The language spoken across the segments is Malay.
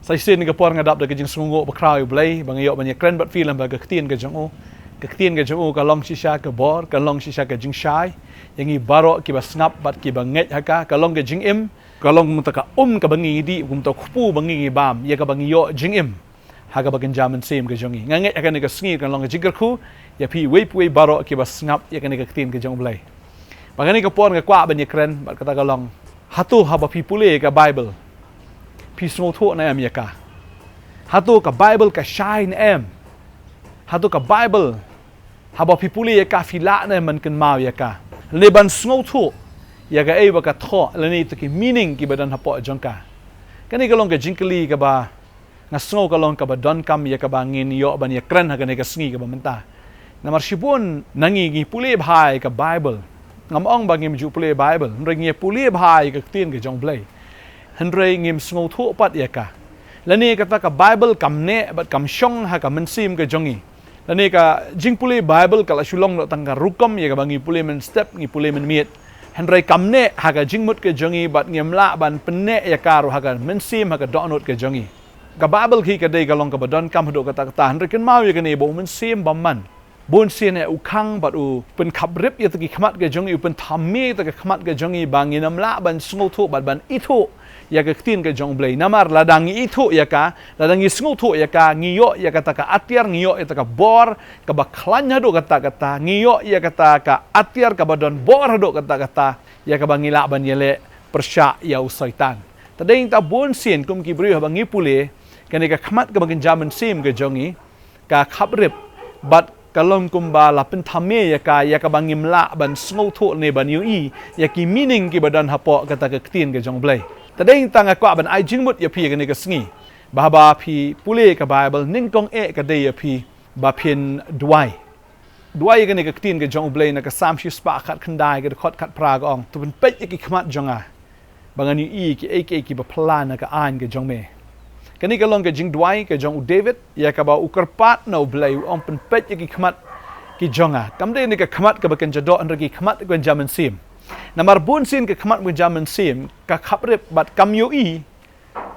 Sai ni kapor ngadap da kejing sunguk bakrau U Blei bang yok banyak keren bat film ba ktien ke jong u. Ktien ke jong u ka long shisha ke bor, ka long shisha ke jing shai. Yang i baro ki ba snap bat ki ba nget haka ka long ke jing im, ka long mu ta ka ka bangi di kum ta khupu bangi bam, ya ka bangi yo jing im. Haga bagen jaman sem ke jong i. Nganget haka ni ka sngi ka long ke jing khu, ya pi wei baro ki ba snap ya ka ni ka ktien ke jong U Blei. Bang ni kapor nga kwa banyak keren bat kata ka long Hato haba pi pule ka Bible. Pi sngewthuh na em ya ka. Hato ka Bible ka shine em. Hato ka Bible haba pi pule ya ka fila na man kan mau ya ka. Leban sngewthuh ya ka ba ka tho lani to ki meaning ki badan hapo jong ka. Kani ka long ka jingkeli ka ba nga snow ka long ka ba don kam ya ka ba ngin yo ban ya kren ha ka ni ka sngi ka ba menta. Na marshibun nangi pule bhai ka Bible. Ngam ba ngim ju pule Bible. Nre ngi pule bhai ka ktien ka jong Blei. Henry ngim sngewthuh pat ya ka. Lani kata ka Bible kam ne bat kam shong ha ka mensim ke jongi. Lani ka jing pule Bible kala Shillong tang ka rukom ya ka bangi pule men step ngi pule men miet. Henry kam ne ha ka jing mut ke jongi bat ngim la ban penne ya ka ru ha ka mensim ha ka donut ke jongi. Ka Bible ki ka dei ka long ka badon kam hdo kata Henry ken mau ya ka ne bo mensim bamman. Bon sien e ukang bat u pen khabrip ya ta ki khmat ke jongi u pen thamme ta ka khmat ke jongi banginam la ban sngewthuh bat ban ithu ya ka ktien ke jong Blei namar ladangi itu ya ka ladangi sngewthuh ya ka ngiyo ya kata ka atiar ngiyo ya ka bor ka baklanya do kata ngiyo ya kata ka atiar ka badon bor do kata ya ka bangila ban yele persya ya usaitan tadeng ta bon sien kum ki bri bangi pule kani ka khmat ka bagin jaman sim ke jongi ka khabrip bat kalom kumba lapin thamme ya ka bangim la ban sngewthuh ne ban ui ya ki meaning ki badan hapo kata ka ktien ke jong Blei. Tadeng tanga kwa ban ai jingmut ya pi ka ni ka sngi. Bahaba pi pule ka Bible ningkong ka dei ya pi ba pin duai. Duai ka ni ka ktien ka jong U Blei na ka sam shi spa khat khandai ka khot khat pra ka ong tu ban pet ki khmat jonga. Bangani ki ba plan na ka an ka jong me. Kani ka long ka jing duai ka jong U David ya ka ba ukarpat na U Blei ong pen pet ki khmat ki jonga. Kamde ni ka khmat ka ba kan jado an ki khmat ka jaman sim. Namar bun sin ke khmat mu jaman sim ka khabrip bat kam yui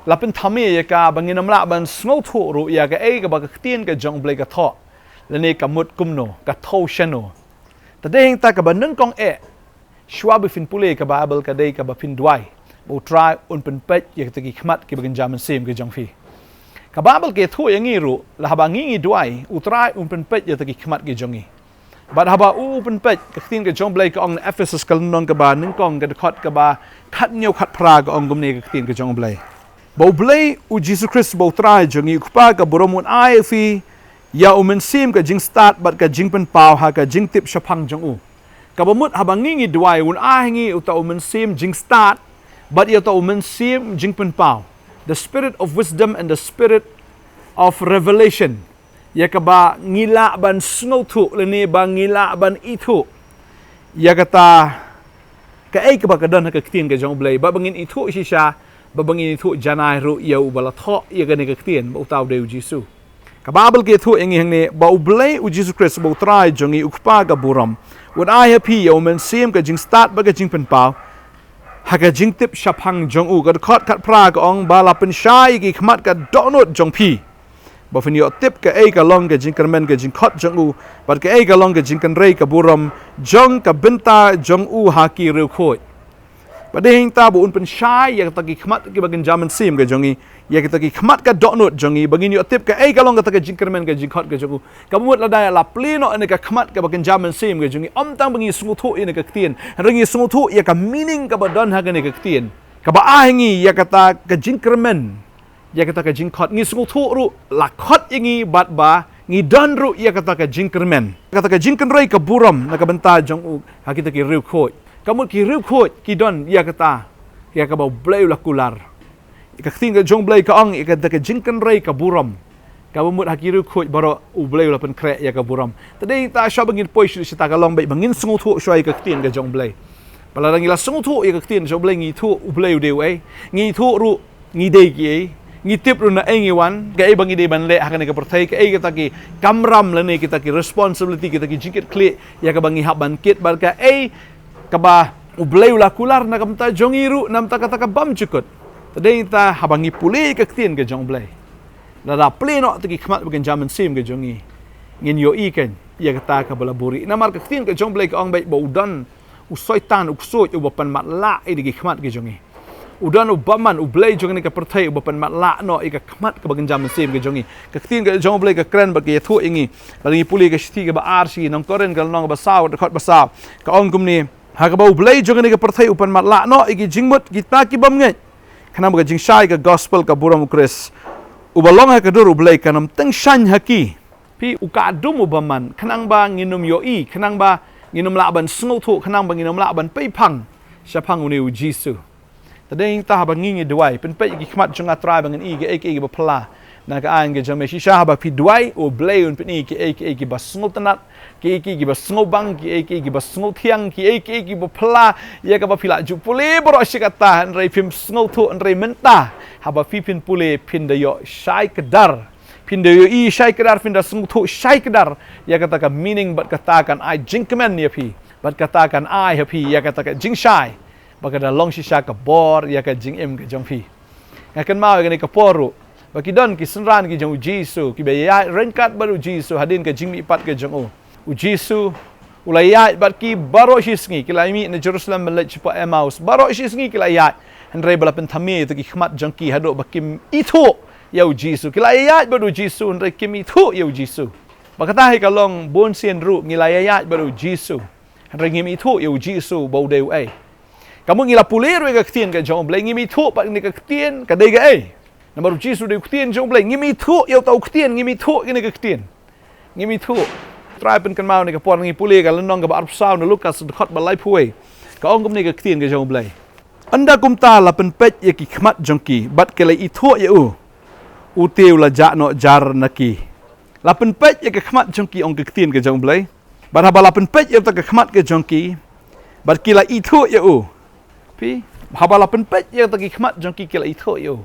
lapin thame ya ka banginam la ban sngewthuh ru ya ka ka ba ka ktien ka jong Blei ka tho lani ka mut kumno ka tho shano tadeng ta ka ba ningkong shwa bi fin pule ka Bible ka dei ka ba fin duai bo try un pen pet ya ka ki khmat ki bagan jaman sim ka jong fi ka Bible ke thu yangi ru la ba ngi duai utrai un pen pet ya ta ki khmat ki jongi. Bat haba pen pet ka ktien ka jong Blei ka ong Ephesus ka nong ka ba ningkong ka khot ka ba khat nyau khat pra ka ong gumne ka ktien ka jong Blei. Bo Blei u Jesus Christ bo trai jongi kupa ka buromun ai fi ya mensim ka jing start bat ka jing pen pau ha ka jing tip shapang jong u. Ka bamut haba ngi duai un ai ngi uta mensim jing start bat ya ta mensim jing pen pau. The spirit of wisdom and the spirit of revelation. Ya ka ba ngila ban sngewthuh leni ba ngila ban ithu ya kata ka ka ba ka dan ka ktien ka jong Blei ba bangin ithu shisha ba bangin ithu janai ru ya u bala tho ya ka ni ka ktien ba utaw de Jesu ka babel ke thu engi hangne ba U Blei u Jesus Christ ba trai jongi ukpa ka buram wad ai happy ya men sim ka jing start ba ka jing pen pau ha ka jing tip shapang jong u ka khot khat pra ka ong ba la pen shai ki khmat ka donut jong pi. Ba fin yo tip ka ka long ka jing kermen ka jing khot jong u bat ka ka long ka jing kan rei ka buram jong ka benta jong u ha ki reu khoi ba ding ta bu un pen shai ya ta ki khmat ki bagin jaman sim ka jongi ya ta ki khmat ka donut jongi bagin yo tip ka long ka ta ka jing kermen ka jing khot ka jong u ka mut la da la pleno ne ka khmat ka bagin jaman sim ka jongi om tang bangi sngewthuh ne ka ktien rangi sngewthuh ya ka meaning ka badon ha ka ne ka ktien ka ba ahingi ya kata ka jing kermen ya kata ka jing khot ngi sngewthuh ru la khot ingi bat ba ngi dan ru ya kata ka jing kermen kata ka jing kan rei ka buram na ka benta jong u ha kita ki reu khoi kamut ki reu khoi ki don ya kata ya ka ba Blei la kular ka ktien ka jong Blei ka ong ya kata ka jing kan rei ka buram ka mut ha ki reu khoi baro U Blei la pen kre ya ka buram tadei ta sha bangin poi shi ta ka long bai bangin sngewthuh shwai ka ktien ka jong Blei pala rangi la sngewthuh ya ka ktien jong Blei ngi thu U Blei de wei ngi thu ru ngi dei ki ngitip runa ngi wan ka bangi de ban le hakane ka perthai ka kita ki kamram lane kita ki responsibility kita ki jingkit kli ya ka bangi haban kit bar ka ka ba U Blei la kular na kamta jongiru nam ta kata ka bam chukut Tadi ta habangi pule ke ktien ke jong blai. Lada pule nok tegi khmat bagan jaman sim ke jongi. Ngin yo i kan ia kata ka balaburi. Namar ke ktien ke jong blai ke ong baik ba udan usoitan uksoj ubapan mat la i degi khmat ke jongi. Udan ubaman u blai jong ni ke pertai ubapan mat la no i ke khmat ke bagan jaman sim ke jongi. Ke ktien ke jong blai ke kren bagi thu ingi. Bagi pule ke sti ke ba arsi Nongkhryiem ke nong ba saw de khot ba saw. Ka ong kum ni ha ka ba u blai jong ni ke pertai upan mat la no i ki jingmut kita ki bam ngai. Kana mga jingshai ka gospel ka buram ukris ubalong ha kadur ublay kanam teng shan haki pi ukadum ubaman kanang ba nginum yoi kanang ba nginum laban sngewthuh kanang ba nginum laban peipang syapang uni jisu tadeng ta ba ngingi duai pen pe ki khmat junga trai bangan i ke ba phala na ka ang ke jame shisha ba pi duai ublay un pen i ke ba sngotanat ki ba sngbang ki ba sngotiang ki ba phala ya ka ba phila ju pule bro shikata nrai phim sngewthuh nrai menta haba pin pule pin dayo shai kedar pin dayo i shai kedar pin da sngewthuh shai kedar ya kata ka meaning bat katakan I jingkemen ya pi bat katakan I happy ya kata ka jing shai bakada long shisha ka bor ya ka jing em ka jong pi ngakan mau ka ni ka poru baki don ki senran ki jong jisu ki ya renkat baru jisu hadin ka jing mi pat ka jong u jisu ulayat bat ki baro shisngi ki lai mi na Jerusalem melet chipa Emmaus baro shisngi ki layat Henry balapan thami tu ki khmat jangki hado bakim itu yau jisu kilayat baru jisu Henry kim itu yau jisu bakata hai kalong bon sien ru ngilayat baru jisu Henry ngim itu yau jisu bau deu ai kamu ngila pulir we ka ktien ka jong blai ngim itu pak ni ka ktien ka dei ga ai na baru jisu deu ktien jong blai ngim itu yau tau ktien ngim itu ni ka ktien ngim itu try pen kan mau ni ka por ngi pulir ka lenong ka ba arpsau na lukas khot ba lai puai ka ong kum ni ka ktien ka jong blai anda kumta la penpet ye ki khmat jongki bat kele itho ye u teu la ja no jar naki la penpet ye ki khmat jongki ong ke ktien ke jong blai bat haba la penpet ye ta ke khmat ke jongki bat kila itho ye pi haba la penpet ye ta ki khmat jongki kila itho ye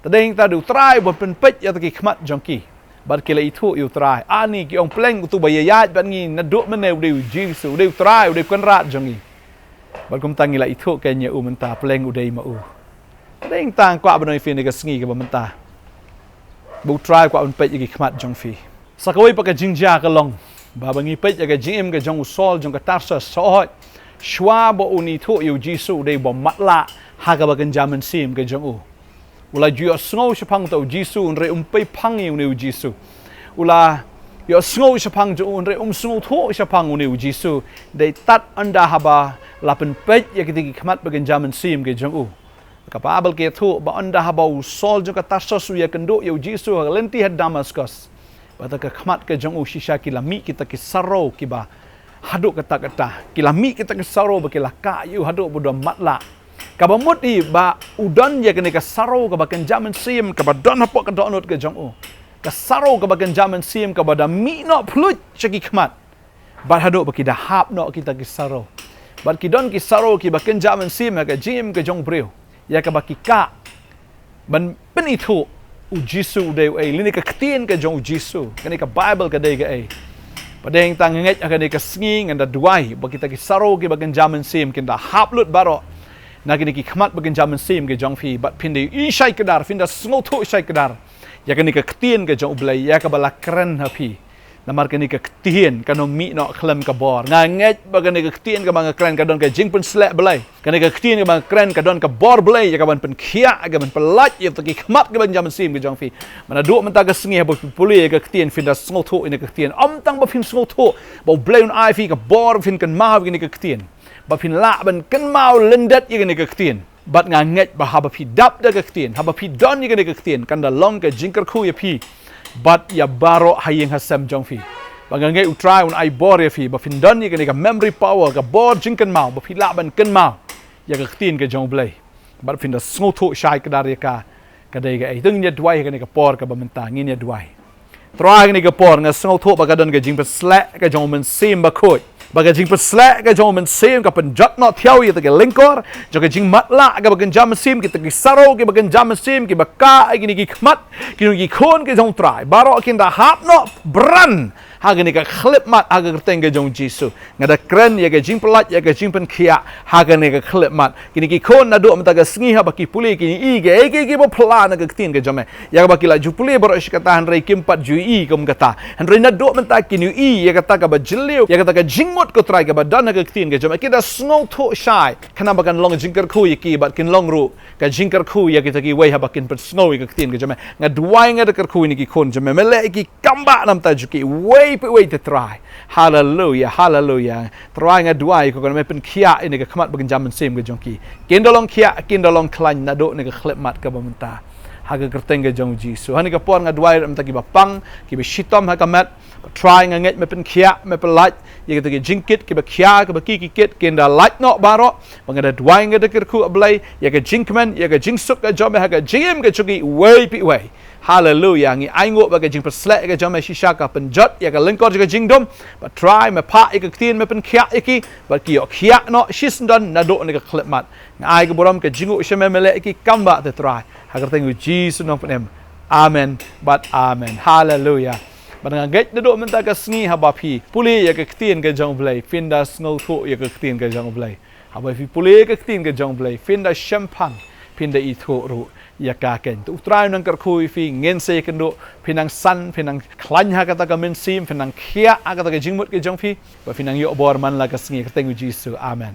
tadeng ta du try bo penpet ye ta ki khmat jongki bat kila itho ye try ani ki ong pleng tu ba ye yat bat ngi na do meneu de jisu de try de kon rat jongi Balkum tangi la itu kayaknya menta peleng udai ma Deng tang kwa banoi fi ni ka sngi ka menta. Bu try kwa un pet gi khmat jong fi. Sakawai pa ka jingja ka long. Ba bangi pet ka jim ka jong usol jong ka tarsa so shwa bo uni thu yu jisu dei bo matla ha ka ba kan jaman sim ka jong Ula ju sngo shapang to jisu un re pe phang yu ni jisu. Ula yo sngo shapang jo un re sngo thu shapang uni jisu dei tat anda haba lapen pet ya kita khmat bagan jaman sim ke jong kapabel ke thu ba anda habau sol jong ka tasos ya kendo ya jisu lenti had Damascus bata ka khmat ke jong shisha ki lami kita ki saro ki ba haduk kata ki lami kita ki saro ba ki laka yu haduk bodo matla ka ba mudi ba udan ya kene ka saro ka bakan jaman sim ka ba don hapok ka donot ke jong ka saro ka bakan jaman sim ka ba da mi no plut chaki khmat ba haduk ba ki da hap no kita ki saro Bat ki don ki saro ki baken jaman sim ka jim ke jong breu ya ka bakika ban pen itu u jisu de ai lini ka ktien ka jong jisu kani ka bible ka de ga ai padeng tang nget ka de ka sngi nganda duai bakita ki saro ki baken jaman sim kinda haplut baro na kini ki khmat baken jaman sim ke jong fi bat pinde i shai kedar finda sngewthuh shai kedar ya kani ka ktien ka jong blai ya ka bala kren hapi namar kani ka ktien kanong mi no klem ka bor nga nget bagani ka ktien ka mga kren ka don ka jingpen slek belai kani ka ktien ka mga kren ka don ka bor belai ya ka ban pen khia ka ban pelat ya to ki khmat ka ban jaman sim ka jong fi mana du menta ka sngi bo pule ka ktien fin da sngewthuh ina ka ktien am tang ba fin sngewthuh bo blai un ai fi ka bor fin kan ma kani ka ktien ba fin la ban kan mau lendet ya kani ka ktien bat nga nget ba haba fi dap da ka ktien haba fi don ya kani ka ktien kan da long ka jingker khu ya fi Bat ya baro hayeng hasam jong fi. Bangangai utrai un ai bor ya fi. Ba findon ni ka memory power ka bor jingkan mau. Ba filaban kan mau. Ya ka ktien ka jong blai. Bat finda sngewthuh shai ka dari ka kadai ga ai. Tung nya duai ka ni ka por ka ba menta ngin ya duai. Trai ni ka por nga sngewthuh ba ka don ka jing pa slek ka jong men sim ba khoi. Ba ka jing pa slek ka jong men sim ka pen jot no thiau ya ta ka lingkor. Jo ka jing matla ka ba kan jam sim ki ta ki saro ki ba kan jam sim ki ba ka ai ki ni ki khmat ki ni ki khon ki jong trai baro kin da hap no bran haga ni ka klip mat haga kerteng ke jong Jisu ngada kren ya ke jing pelat ya ke jing pen kia haga ni ka klip mat kini ki kon na do mata ka sngi ha baki pule kini i ke bo pla na ke ktien ke jome ya baki la ju pule bor kata hanrei kimpat ju i kom kata hanrei na do mata kini i ya kata ka ba jiliu ya kata ka jingmot ko trai ka ba dan ke ktien ke jome kita sngewthuh shai kana bakan long jingker khu ki bat kin long ru ka jingker khu ya kita ki wei ha bakin pet snow ke ktien ke jome ngadwai ngada ker khu ni ki kon jome mele ki kamba nam ta ju ki wei te try hallelujah try ngadwai ko me pen kia ini ke khamat bakin jaman sem ke jongki kindolong kia kindolong klan na do ni ke klep mat ka ba menta haga kerteng ke jong Jisu hani ka por ngadwai mta ki bapang ki be shitom ha kamat try nganget me pen kia me pelat ye kita ki jingkit ki ba kia ki ba ki kit kinda light no baro bangada dwai ngada ker khu ablai ye ka jinkman ye ka jingsuk ka jome ha ka jim ke chuki wei hallelujah ngi aingo ba ka jing perslek ka jome shisha ka penjot ye ka lengkor ka jingdom ba try me pa ye ka ktien me pen kia iki ba ki yo kia no shisndon na do ni ka klep mat ngai ka borom ka jingu sheme mele iki kamba te try ha kerteng Jisu nong penem amen but amen hallelujah Badang gate na do menta ka sngi haba phi pule ya ka ktien ka jong blai finda sngewthuh ya ka ktien ka jong blai haba phi pule ka ktien ka jong blai finda shem pinda i thu ru ya ka ken tu trai nang kar khui fi ngen se kan do pinang san pinang klan ha kata ka men sim pinang khia kata ka jingmut ka jong phi ba pinang yo bor man la ka sngi ka teng Jisu amen